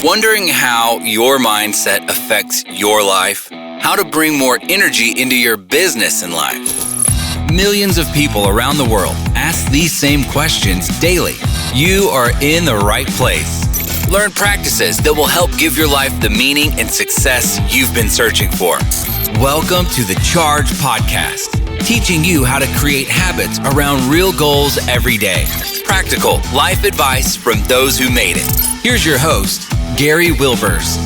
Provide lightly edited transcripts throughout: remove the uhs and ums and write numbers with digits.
Wondering how your mindset affects your life? How to bring more energy into your business and life? Millions of people around the world ask these same questions daily. You are in the right place. Learn practices that will help give your life the meaning and success you've been searching for. Welcome to the Charge Podcast, teaching you how to create habits around real goals every day. Practical life advice from those who made it. Here's your host, Gary Wilbers.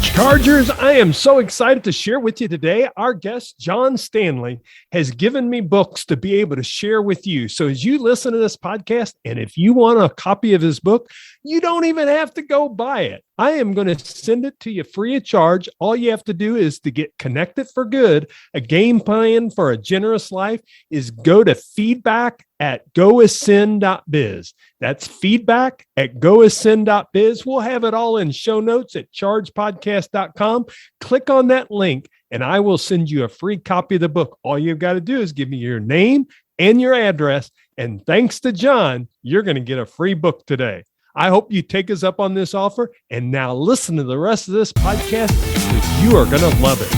Chargers, I am so excited to share with you today. Our guest, John Stanley, has given me books to be able to share with you. So as you listen to this podcast, and if you want a copy of his book, you don't even have to go buy it. I am going to send it to you free of charge. All you have to do is to get connected for good. A game plan for a generous life is go to feedback@goascend.biz. That's feedback@goascend.biz. We'll have it all in show notes at chargepodcast.com. Click on that link and I will send you a free copy of the book. All you've got to do is give me your name and your address. And thanks to John, you're going to get a free book today. I hope you take us up on this offer. And now listen to the rest of this podcast because you are going to love it.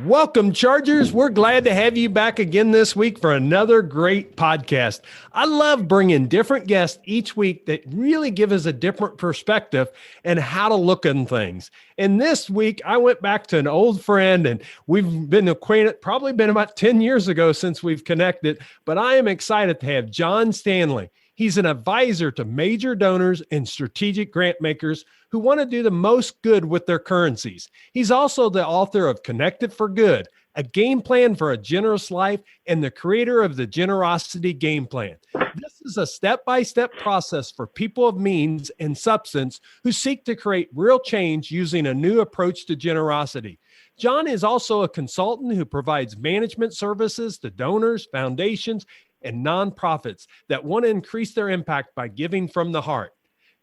Welcome, Chargers. We're glad to have you back again this week for another great podcast. I love bringing different guests each week that really give us a different perspective and how to look at things. And this week, I went back to an old friend, and we've been acquainted, probably been about 10 years ago since we've connected, but I am excited to have John Stanley. He's an advisor to major donors and strategic grant makers who want to do the most good with their currencies. He's also the author of Connected for Good, a game plan for a generous life, and the creator of the Generosity Gameplan. This is a step-by-step process for people of means and substance who seek to create real change using a new approach to generosity. John is also a consultant who provides management services to donors, foundations, and nonprofits that want to increase their impact by giving from the heart.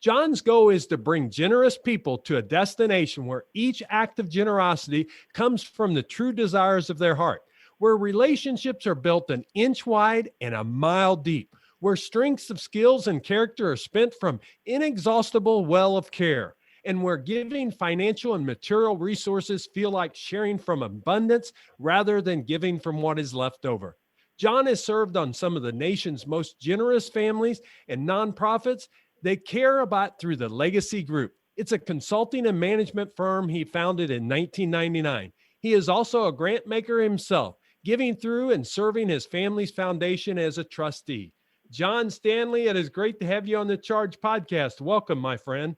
John's goal is to bring generous people to a destination where each act of generosity comes from the true desires of their heart, where relationships are built an inch wide and a mile deep, where strengths of skills and character are spent from inexhaustible well of care, and where giving financial and material resources feel like sharing from abundance rather than giving from what is left over. John has served on some of the nation's most generous families and nonprofits they care about through the Legacy Group. It's a consulting and management firm he founded in 1999. He is also a grant maker himself, giving through and serving his family's foundation as a trustee. John Stanley, it is great to have you on the Charge Podcast. Welcome, my friend.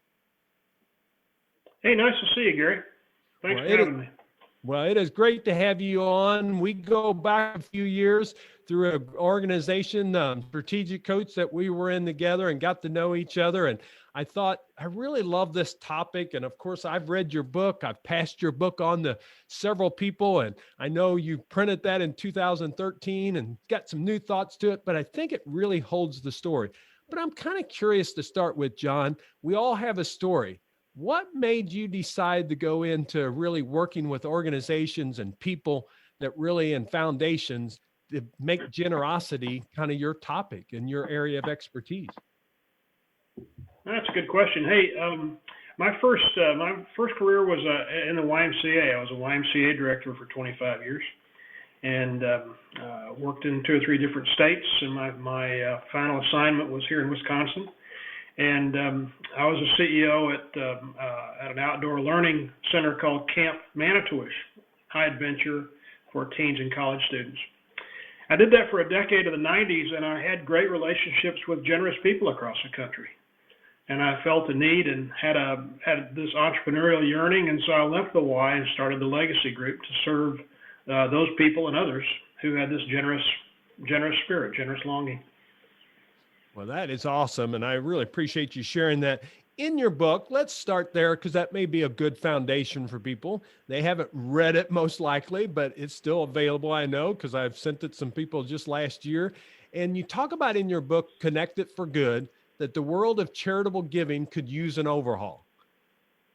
Hey, nice to see you, Gary. Thanks for having me. Well, it is great to have you on. We go back a few years through an organization, Strategic Coach, that we were in together and got to know each other. And I thought, I really love this topic. And of course, I've read your book. I've passed your book on to several people. And I know you printed that in 2013 and got some new thoughts to it. But I think it really holds the story. But I'm kind of curious to start with, John. We all have a story. What made you decide to go into really working with organizations and people that really, and foundations, to make generosity kind of your topic and your area of expertise? That's a good question. Hey, my first career was in the YMCA. I was a YMCA director for 25 years, and worked in 2 or 3 different states. And my final assignment was here in Wisconsin. And I was a CEO at an outdoor learning center called Camp Manitowish, high adventure for teens and college students. I did that for a decade of the 90s, and I had great relationships with generous people across the country. And I felt the need and had this entrepreneurial yearning, and so I left the Y and started the Legacy Group to serve those people and others who had this generous spirit, generous longing. Well, that is awesome. And I really appreciate you sharing that. In your book, let's start there because that may be a good foundation for people. They haven't read it most likely, but it's still available, I know, because I've sent it to some people just last year. And you talk about in your book, Connected for Good, that the world of charitable giving could use an overhaul.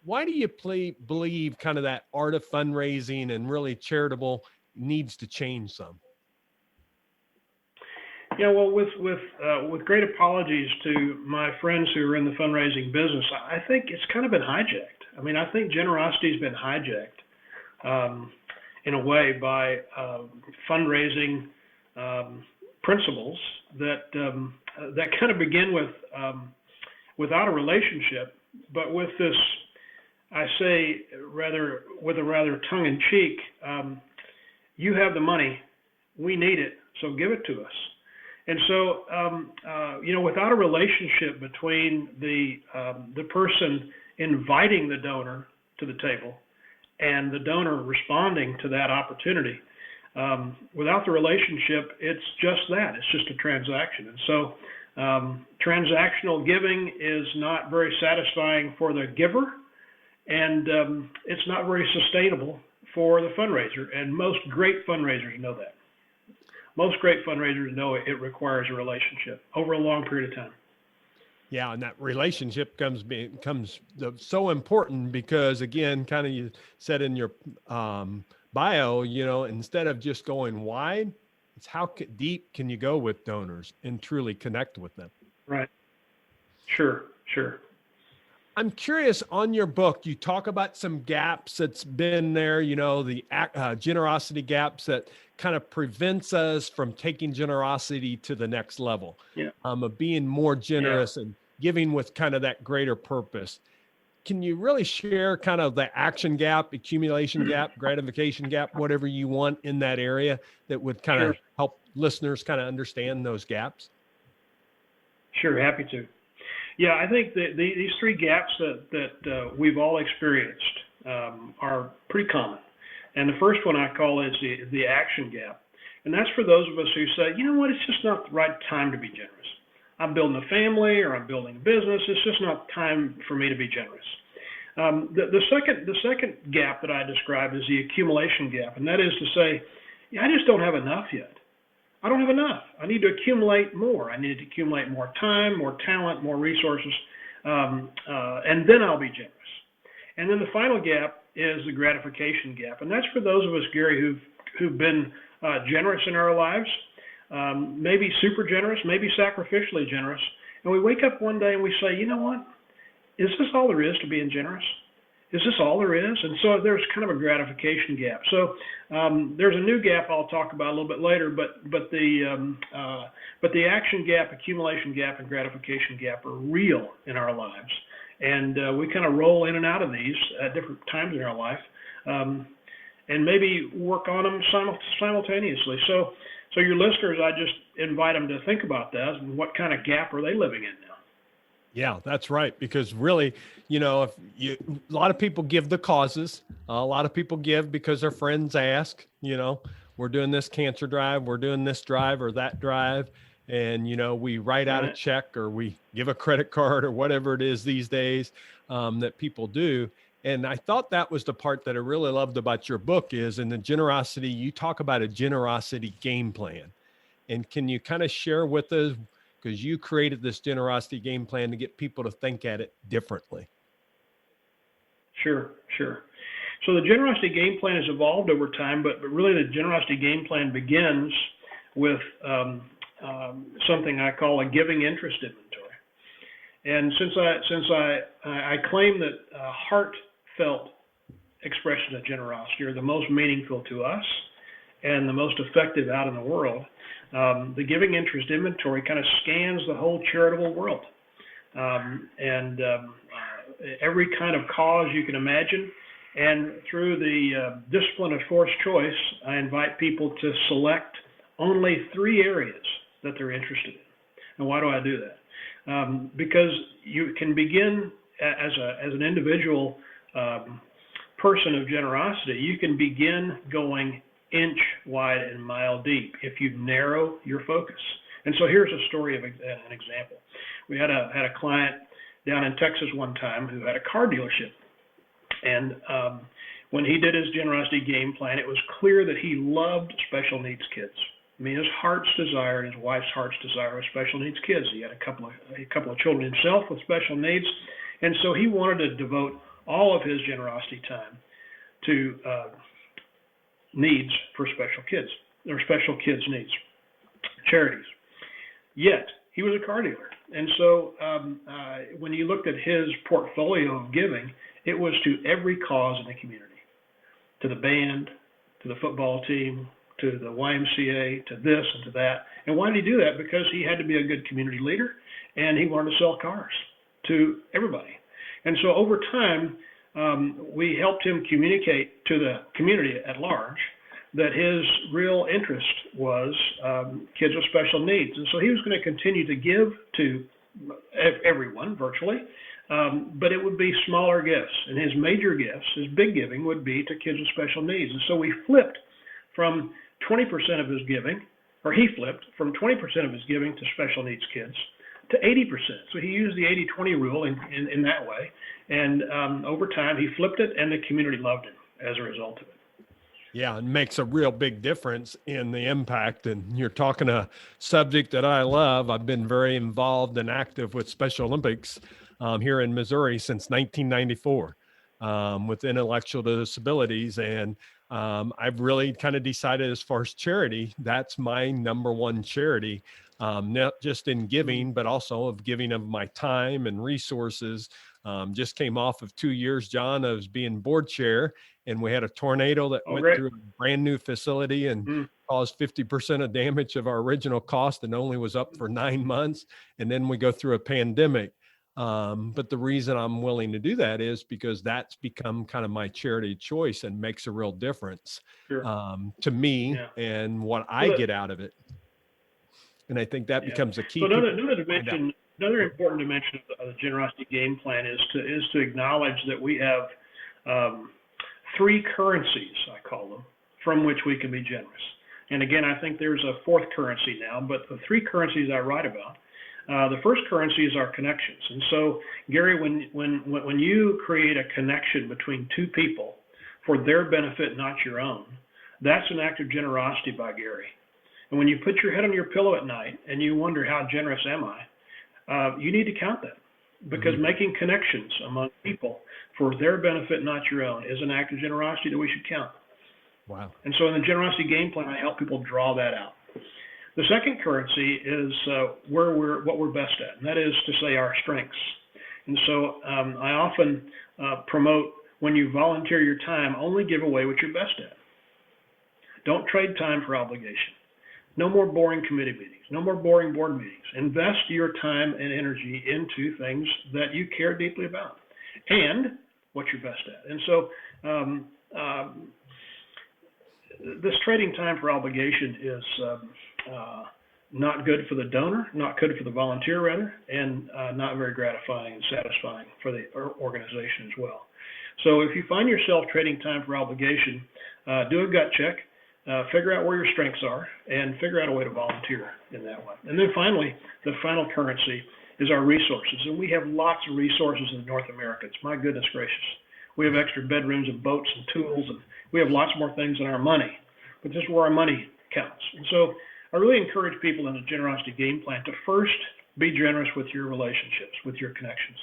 Why do you believe kind of that art of fundraising and really charitable needs to change some? Yeah, well, with great apologies to my friends who are in the fundraising business, I think it's kind of been hijacked. I mean, I think generosity's been hijacked in a way by fundraising principles that kind of begin with without a relationship, but with this, I say, with a rather tongue-in-cheek, you have the money, we need it, so give it to us. And so, without a relationship between the person inviting the donor to the table and the donor responding to that opportunity, without the relationship, it's just that. It's just a transaction. And so, transactional giving is not very satisfying for the giver, and it's not very sustainable for the fundraiser. And most great fundraisers know that. Most great fundraisers know it requires a relationship over a long period of time. Yeah, and that relationship becomes so important because, again, kind of you said in your bio, instead of just going wide, it's how deep can you go with donors and truly connect with them. Right. Sure. I'm curious, on your book, you talk about some gaps that's been there, the generosity gaps that kind of prevents us from taking generosity to the next level, of being more generous and giving with kind of that greater purpose. Can you really share kind of the action gap, accumulation gap, gratification gap, whatever you want in that area that would kind of help listeners kind of understand those gaps? Sure, happy to. Yeah, I think that these three gaps that we've all experienced are pretty common. And the first one I call is the action gap. And that's for those of us who say, you know what, it's just not the right time to be generous. I'm building a family or I'm building a business. It's just not time for me to be generous. The second gap that I describe is the accumulation gap. And that is to say, I just don't have enough yet. I don't have enough. I need to accumulate more. I need to accumulate more time, more talent, more resources, and then I'll be generous. And then the final gap is the gratification gap, and that's for those of us, Gary, who've been generous in our lives, maybe super generous, maybe sacrificially generous, and we wake up one day and we say, you know what? Is this all there is to being generous? Is this all there is? And so there's kind of a gratification gap. So there's a new gap I'll talk about a little bit later, but the action gap, accumulation gap, and gratification gap are real in our lives, and we kind of roll in and out of these at different times in our life, and maybe work on them simultaneously. So your listeners, I just invite them to think about that and what kind of gap are they living in now. Yeah, that's right. Because really, a lot of people give the causes. A lot of people give because their friends ask, we're doing this cancer drive, we're doing this drive or that drive. And, we write out a check or we give a credit card or whatever it is these days that people do. And I thought that was the part that I really loved about your book is in the generosity, you talk about a generosity game plan. And can you kind of share with us, because you created this generosity game plan to get people to think at it differently? Sure. So the generosity game plan has evolved over time, but really the generosity game plan begins with something I call a giving interest inventory. And since I claim that heartfelt expressions of generosity are the most meaningful to us and the most effective out in the world, the giving interest inventory kind of scans the whole charitable world, and every kind of cause you can imagine. And through the discipline of forced choice, I invite people to select only 3 areas that they're interested in. And why do I do that? Because you can begin as an individual person of generosity, you can begin going inch wide and mile deep if you narrow your focus. And so here's a story of an example. We had a client down in Texas one time who had a car dealership. And when he did his generosity game plan, it was clear that he loved special needs kids. I mean, his heart's desire and his wife's heart's desire was special needs kids. He had a couple of children himself with special needs. And so he wanted to devote all of his generosity time to needs for special kids, or special kids' needs, charities. Yet he was a car dealer. And so when you looked at his portfolio of giving, it was to every cause in the community, to the band, to the football team, to the YMCA, to this and to that. And why did he do that? Because he had to be a good community leader, and he wanted to sell cars to everybody. And so over time, we helped him communicate to the community at large that his real interest was kids with special needs. And so he was going to continue to give to everyone virtually, but it would be smaller gifts. And his major gifts, his big giving, would be to kids with special needs. And so we flipped from 20% of his giving, or he flipped from 20% of his giving to special needs kids to 80%. So he used the 80-20 rule in that way. And over time, he flipped it, and the community loved him as a result of it. Yeah, it makes a real big difference in the impact. And you're talking a subject that I love. I've been very involved and active with Special Olympics here in Missouri since 1994 with intellectual disabilities. And I've really kind of decided, as far as charity, that's my number one charity, not just in giving, but also of giving of my time and resources. Just came off of 2 years, John, of being board chair, and we had a tornado that went through a brand new facility and caused 50% of damage of our original cost, and only was up for 9 months. And then we go through a pandemic. But the reason I'm willing to do that is because that's become kind of my charity choice and makes a real difference to me and what I get out of it. And I think that becomes a key. So another important dimension of the Generosity Game Plan is to acknowledge that we have three currencies, I call them, from which we can be generous. And again, I think there's a fourth currency now, but the three currencies I write about, the first currency is our connections. And so, Gary, when you create a connection between two people for their benefit, not your own, that's an act of generosity by Gary. And when you put your head on your pillow at night and you wonder, how generous am I? You need to count that, because making connections among people for their benefit, not your own, is an act of generosity that we should count. Wow. And so in the Generosity Game Plan, I help people draw that out. The second currency is what we're best at, and that is to say our strengths. And so I often promote, when you volunteer your time, only give away what you're best at. Don't trade time for obligation. No more boring committee meetings. No more boring board meetings. Invest your time and energy into things that you care deeply about and what you're best at. And so this trading time for obligation is not good for the donor, not good for the volunteer rather, and not very gratifying and satisfying for the organization as well. So if you find yourself trading time for obligation, do a gut check. Figure out where your strengths are and figure out a way to volunteer in that way. And then finally, the final currency is our resources. And we have lots of resources in North America. It's my goodness gracious. We have extra bedrooms and boats and tools, and we have lots more things than our money. But this is where our money counts. And so I really encourage people in the Generosity Game Plan to first be generous with your relationships, with your connections.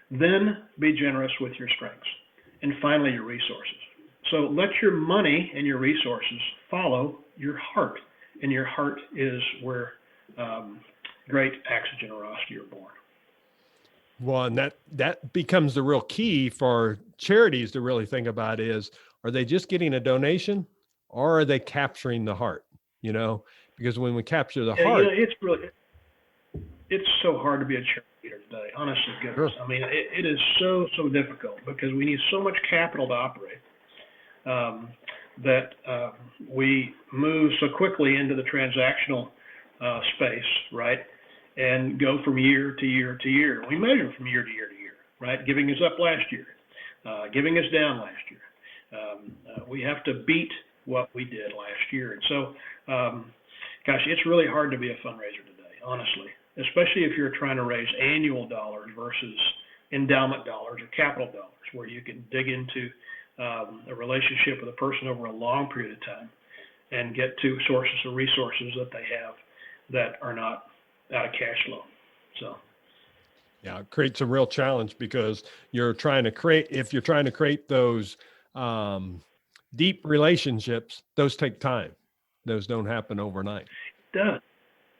Then be generous with your strengths. And finally, your resources. So let your money and your resources follow your heart, and your heart is where great acts of generosity are born. Well, and that becomes the real key for charities to really think about is, are they just getting a donation, or are they capturing the heart? You know, because when we capture the heart, it's so hard to be a charity leader today. Honest to goodness, I mean, it is so difficult because we need so much capital to operate. That we move so quickly into the transactional space, right? And go from year to year to year. We measure from year to year to year, right? Giving is up last year. Giving is down last year. We have to beat what we did last year. And so, gosh, it's really hard to be a fundraiser today, honestly, especially if you're trying to raise annual dollars versus endowment dollars or capital dollars, where you can dig into a relationship with a person over a long period of time and get to sources of resources that they have that are not out of cash flow. So, yeah, it creates a real challenge because if you're trying to create those deep relationships, those take time. Those don't happen overnight. It does.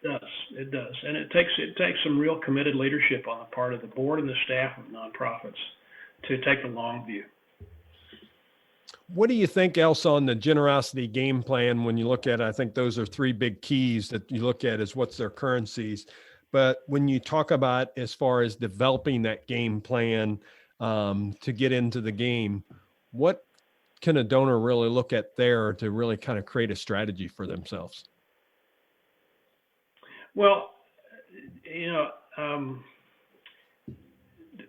does. It does. And it takes some real committed leadership on the part of the board and the staff of nonprofits to take the long view. What do you think else on the generosity game plan when you look at it? I think those are three big keys that you look at is what's their currencies. But when you talk about as far as developing that game plan to get into the game, what can a donor really look at there to really kind of create a strategy for themselves? Well,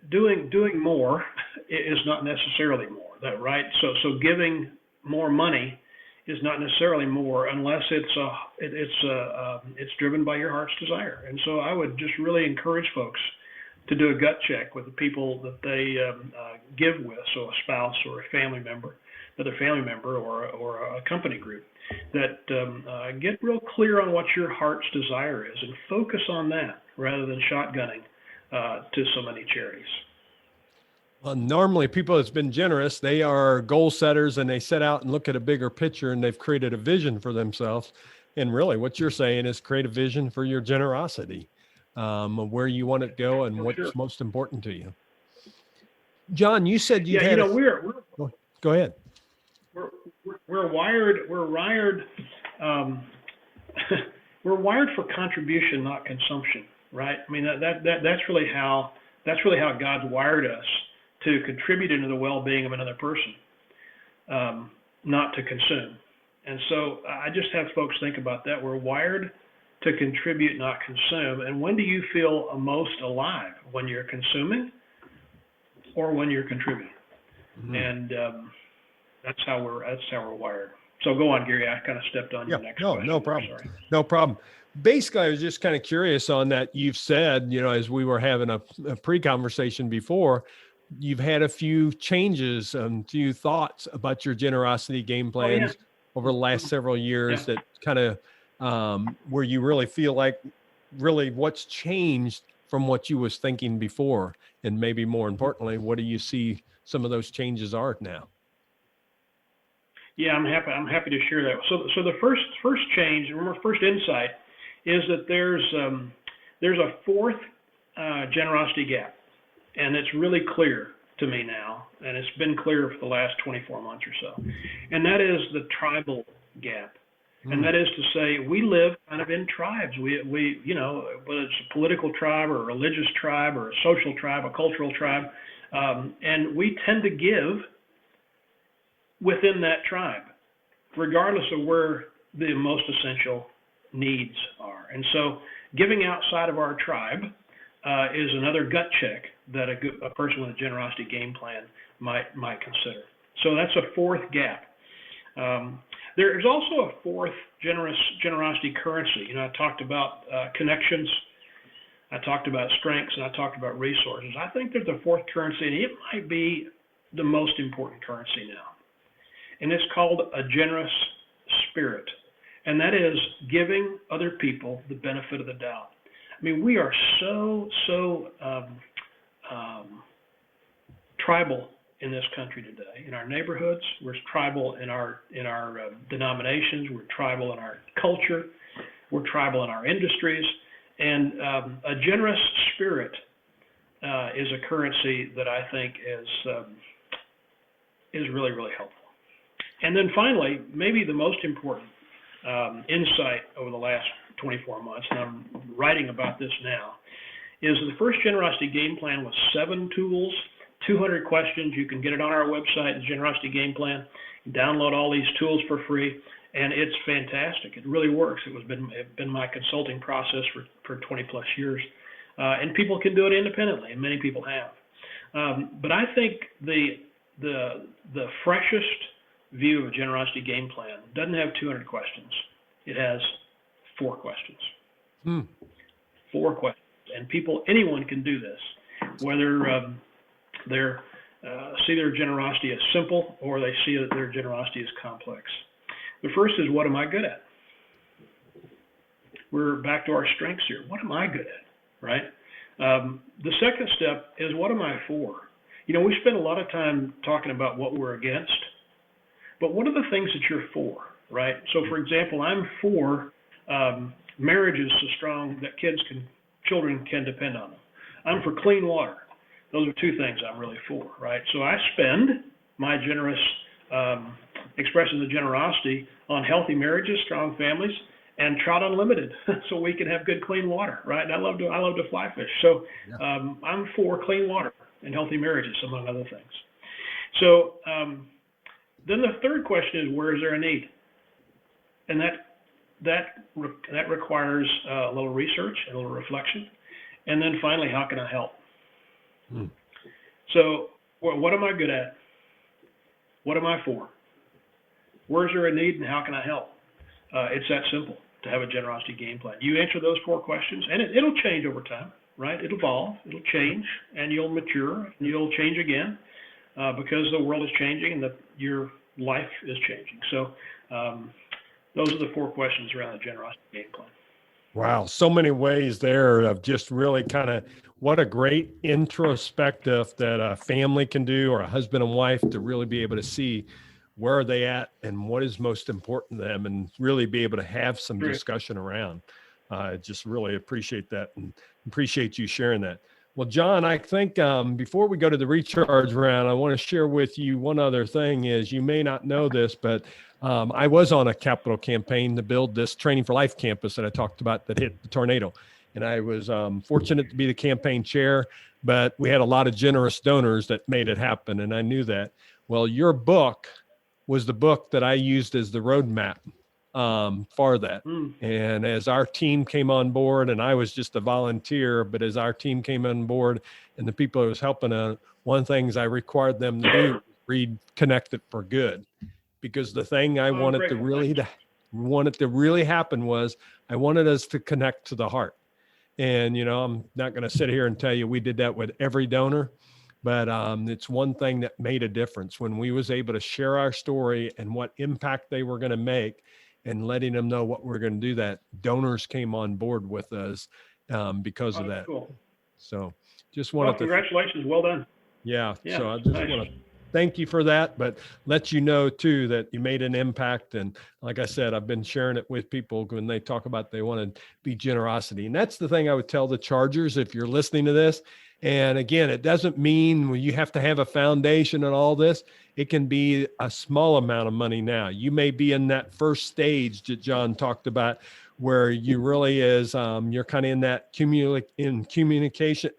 doing more is not necessarily more. That right? So giving more money is not necessarily more unless it's driven by your heart's desire. And so I would just really encourage folks to do a gut check with the people that they give with, so a spouse or a family member, another family member, or a company group, that get real clear on what your heart's desire is and focus on that rather than shotgunning to so many charities. Well, normally people that's been generous, they are goal setters and they set out and look at a bigger picture and they've created a vision for themselves. And really what you're saying is create a vision for your generosity, of where you want it to go and what's most important to you. John, you said you had go ahead. We're wired we're wired for contribution, not consumption, right? I mean that's really how God's wired us, to contribute into the well-being of another person, not to consume. And so I just have folks think about that. We're wired to contribute, not consume. And when do you feel most alive? When you're consuming or when you're contributing? Mm-hmm. And that's how we're wired. So go on, Gary. I kind of stepped on your next question. No problem. No problem. Basically, I was just kind of curious on that. You've said, as we were having a pre-conversation before, you've had a few changes, a few thoughts about your generosity game plans over the last several years that kind of where you really feel like really what's changed from what you was thinking before. And maybe more importantly, what do you see some of those changes are now? Yeah, I'm happy to share that. So the first change, remember, first insight is that there's a fourth generosity gap. And it's really clear to me now, and it's been clear for the last 24 months or so. And that is the tribal gap. And that is to say, we live kind of in tribes. We whether it's a political tribe or a religious tribe or a social tribe, a cultural tribe, and we tend to give within that tribe, regardless of where the most essential needs are. And so giving outside of our tribe is another gut check that a person with a generosity game plan might consider. So that's a fourth gap. There's also a fourth generosity currency. I talked about connections, I talked about strengths, and I talked about resources. I think there's a fourth currency, and it might be the most important currency now. And it's called a generous spirit. And that is giving other people the benefit of the doubt. I mean, we are so tribal in this country today. In our neighborhoods, we're tribal in our denominations. We're tribal in our culture. We're tribal in our industries. And a generous spirit is a currency that I think is really, really helpful. And then finally, maybe the most important insight over the last 24 months, and I'm writing about this now, is the first generosity game plan was 7 tools, 200 questions. You can get it on our website, the Generosity Game Plan. You download all these tools for free, and it's fantastic. It really works. It's been my consulting process for 20 plus years, and people can do it independently, and many people have. But I think the freshest view of a generosity game plan doesn't have 200 questions. It has 4 questions. 4 questions. And anyone can do this, whether they see their generosity as simple or they see that their generosity is complex. The first is, what am I good at? We're back to our strengths here. What am I good at, right? The second step is, what am I for? We spend a lot of time talking about what we're against, but what are the things that you're for, right? So, for example, I'm for marriages so strong that children can depend on them. I'm for clean water. Those are two things I'm really for, right? So I spend my generous expressions of generosity on healthy marriages, strong families, and Trout Unlimited, so we can have good clean water, right? And I love to fly fish, so I'm for clean water and healthy marriages, among other things. So then the third question is, where is there a need? And that requires a little research, a little reflection, and then finally, how can I help? So, what am I good at? What am I for? Where's there a need, and how can I help? It's that simple to have a generosity game plan. You answer those 4 questions, and it'll change over time, right? It'll evolve, it'll change, and you'll mature, and you'll change again because the world is changing and your life is changing. So those are the 4 questions around the generosity game plan. Wow, so many ways there of just really kind of what a great introspective that a family can do, or a husband and wife, to really be able to see where are they at and what is most important to them, and really be able to have some discussion around. Just really appreciate that, and appreciate you sharing that. Well, John, I think before we go to the recharge round, I want to share with you one other thing. Is you may not know this, but I was on a capital campaign to build this Training for Life campus that I talked about that hit the tornado. And I was fortunate to be the campaign chair, but we had a lot of generous donors that made it happen. And I knew that. Well, your book was the book that I used as the roadmap for that. And as our team came on board, and I was just a volunteer, but as our team came on board and the people I was helping, one of the things I required them to do, read Connect It for Good, because the thing I wanted to really happen was I wanted us to connect to the heart. And, I'm not going to sit here and tell you we did that with every donor, but it's one thing that made a difference when we was able to share our story and what impact they were going to make, and letting them know what we're going to do. That donors came on board with us because of that. Cool. So just wanted congratulations. Well done. Yeah. So I just want to thank you for that, but let you know too that you made an impact. And like I said, I've been sharing it with people when they talk about they want to be generosity. And that's the thing I would tell the Chargers if you're listening to this. And again, it doesn't mean you have to have a foundation and all this. It can be a small amount of money now. You may be in that first stage that John talked about, where you really is, you're kind of in that communication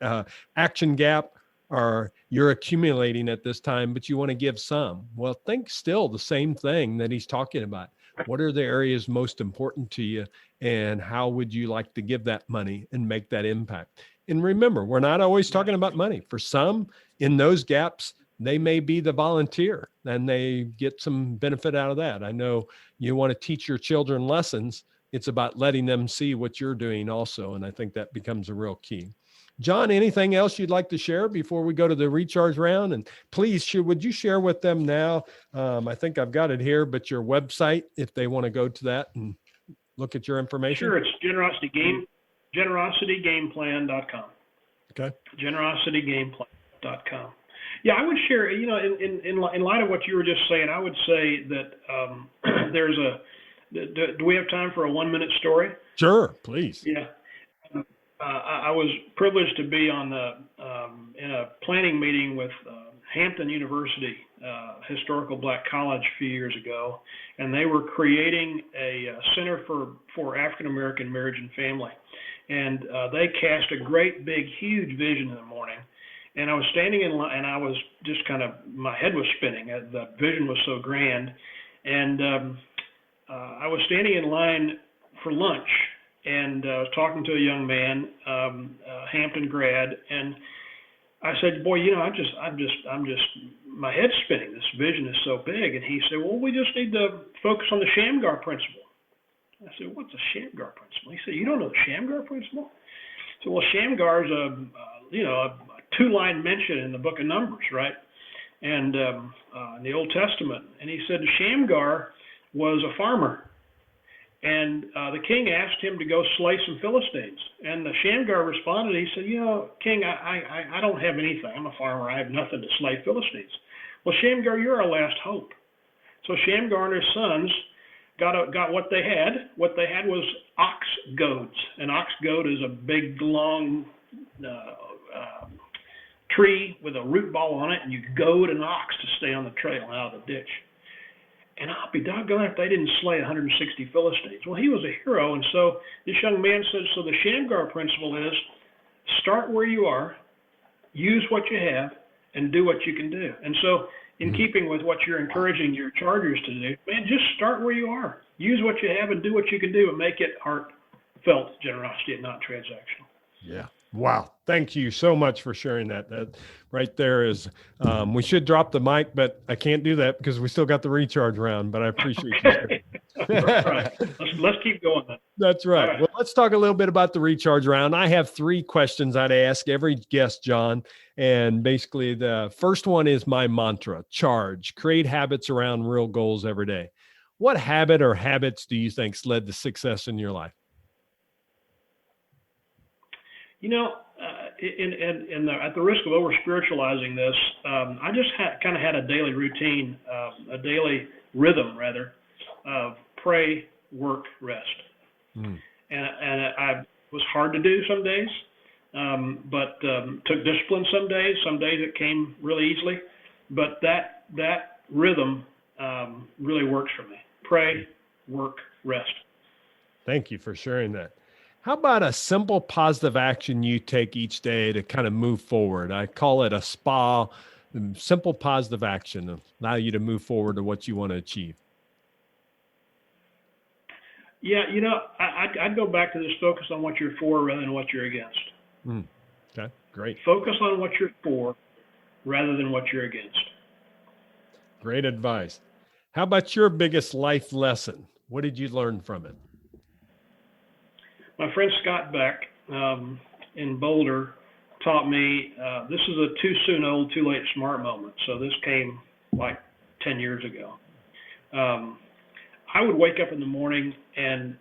action gap, or you're accumulating at this time, but you want to give some. Well, think still the same thing that he's talking about. What are the areas most important to you, and how would you like to give that money and make that impact? And remember, we're not always talking about money. For some, in those gaps, they may be the volunteer and they get some benefit out of that. I know you want to teach your children lessons. It's about letting them see what you're doing also. And I think that becomes a real key. John, anything else you'd like to share before we go to the recharge round? And please, would you share with them now? I think I've got it here, but your website, if they want to go to that and look at your information. Sure, it's GeneracityGameplan.com. Okay. GeneracityGameplan.com. Yeah, I would share, in light of what you were just saying, I would say that do we have time for a 1-minute story? Sure, please. Yeah. I was privileged to be in a planning meeting with Hampton University Historical Black College a few years ago, and they were creating a Center for African American Marriage and Family. And they cast a great, big, huge vision in the morning. And I was standing in line, and I was just my head was spinning. The vision was so grand. And I was standing in line for lunch, and I was talking to a young man, Hampton grad, and I said, "Boy, I'm just, my head's spinning. This vision is so big." And he said, "Well, we just need to focus on the Shamgar Principle." I said, "What's a Shamgar Principle?" He said, "You don't know the Shamgar Principle?" I said, "Well, Shamgar is a 2-line mention in the book of Numbers, right? And in the Old Testament." And he said, Shamgar was a farmer. And the king asked him to go slay some Philistines. And the Shamgar responded, he said, "King, I don't have anything. I'm a farmer. I have nothing to slay Philistines." "Well, Shamgar, you're our last hope." So Shamgar and his sons got what they had. What they had was ox goads. An ox goad is a big, long tree with a root ball on it, and you goad an ox to stay on the trail and out of the ditch. And I'll be doggone if they didn't slay 160 Philistines. Well, he was a hero, and so this young man said, so the Shamgar Principle is start where you are, use what you have, and do what you can do. And so in keeping with what you're encouraging your chargers to do, man, just start where you are. Use what you have and do what you can do and make it heartfelt generosity and not transactional. Yeah. Wow. Thank you so much for sharing that. That right there is, we should drop the mic, but I can't do that because we still got the recharge round, but I appreciate you. Right. Let's keep going then. That's right. Well, let's talk a little bit about the recharge round. I have 3 questions I'd ask every guest, John. And basically the first one is my mantra: charge, create habits around real goals every day. What habit or habits do you think's led to success in your life? You know, at the risk of over spiritualizing this, I just kind of had a daily routine, a daily rhythm rather, of pray, work, rest. And I was hard to do some days, but took discipline some days. Some days it came really easily, but that rhythm really works for me. Pray, work, rest. Thank you for sharing that. How about a simple positive action you take each day to kind of move forward? I call it a SPA, simple positive action to allow you to move forward to what you want to achieve. Yeah, you know, I'd go back to this: focus on what you're for rather than what you're against. Okay, great. Focus on what you're for rather than what you're against. Great advice. How about your biggest life lesson? What did you learn from it? My friend Scott Beck in Boulder taught me, this is a too soon old, too late smart moment. So this came like 10 years ago. I would wake up in the morning and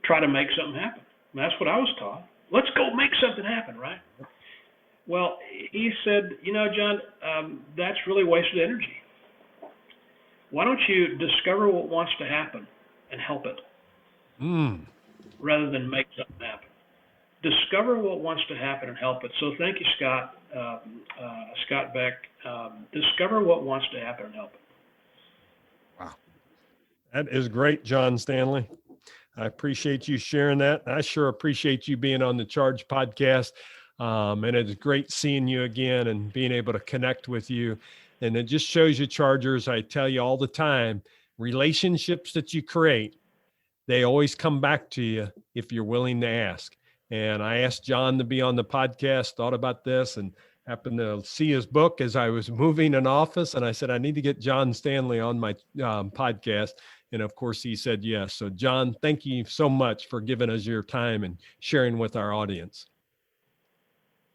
try to make something happen. And that's what I was taught. Let's go make something happen, right? Well, he said, you know, John, that's really wasted energy. Why don't you discover what wants to happen and help it? Rather than make something happen. Discover what wants to happen and help it. So thank you, Scott Beck. Discover what wants to happen and help it. Wow. That is great, John Stanley. I appreciate you sharing that. I sure appreciate you being on the Charge podcast. And it's great seeing you again and being able to connect with you. And it just shows you, Chargers, I tell you all the time, relationships that you create, they always come back to you if you're willing to ask. And I asked John to be on the podcast, thought about this, and happened to see his book as I was moving an office. And I said, I need to get John Stanley on my podcast. And of course, he said yes. So John, thank you so much for giving us your time and sharing with our audience.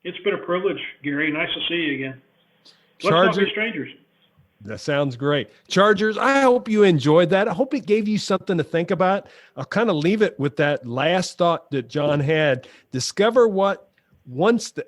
It's been a privilege, Gary. Nice to see you again. Let's not be strangers. That sounds great. Chargers, I hope you enjoyed that. I hope it gave you something to think about. I'll kind of leave it with that last thought that John had. Discover what wants to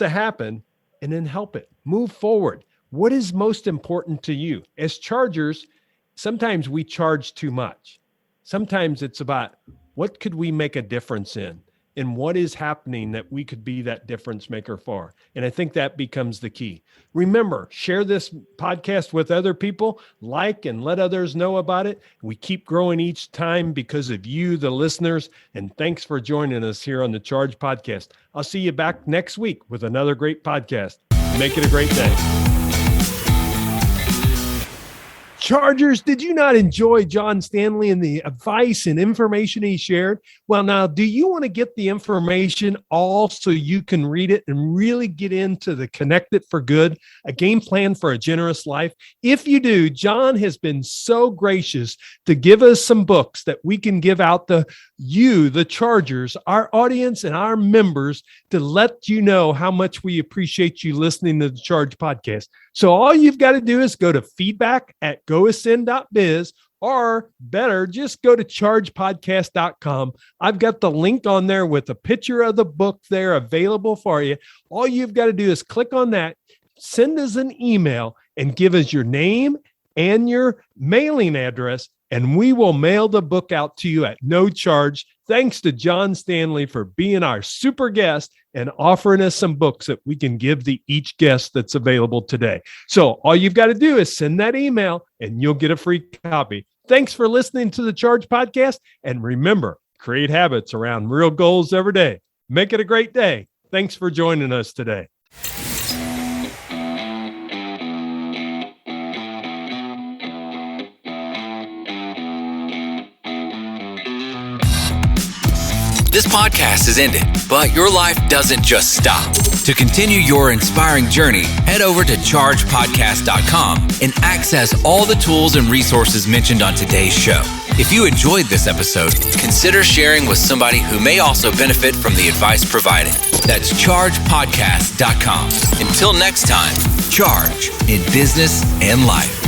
happen and then help it. Move forward. What is most important to you? As Chargers, sometimes we charge too much. Sometimes it's about what could we make a difference in? And what is happening that we could be that difference maker for? And I think that becomes the key. Remember, share this podcast with other people, like and let others know about it. We keep growing each time because of you, the listeners. And thanks for joining us here on the Charge Podcast. I'll see you back next week with another great podcast. Make it a great day. Chargers, did you not enjoy John Stanley and the advice and information he shared? Well, now, do you want to get the information all so you can read it and really get into the Connect It for Good, a game plan for a generous life? If you do, John has been so gracious to give us some books that we can give out to you, the Chargers, our audience and our members, to let you know how much we appreciate you listening to the Charge Podcast. So all you've got to do is go to feedback@goascend.biz, or better, just go to chargepodcast.com. I've got the link on there with a picture of the book there available for you. All you've got to do is click on that, send us an email, and give us your name, and your mailing address, and we will mail the book out to you at no charge. Thanks to John Stanley for being our super guest and offering us some books that we can give to each guest that's available today. So all you've got to do is send that email and you'll get a free copy. Thanks for listening to the Charge Podcast. And remember, create habits around real goals every day. Make it a great day. Thanks for joining us today. This podcast is ended, but your life doesn't just stop. To continue your inspiring journey, head over to chargepodcast.com and access all the tools and resources mentioned on today's show. If you enjoyed this episode, consider sharing with somebody who may also benefit from the advice provided. That's chargepodcast.com. Until next time, charge in business and life.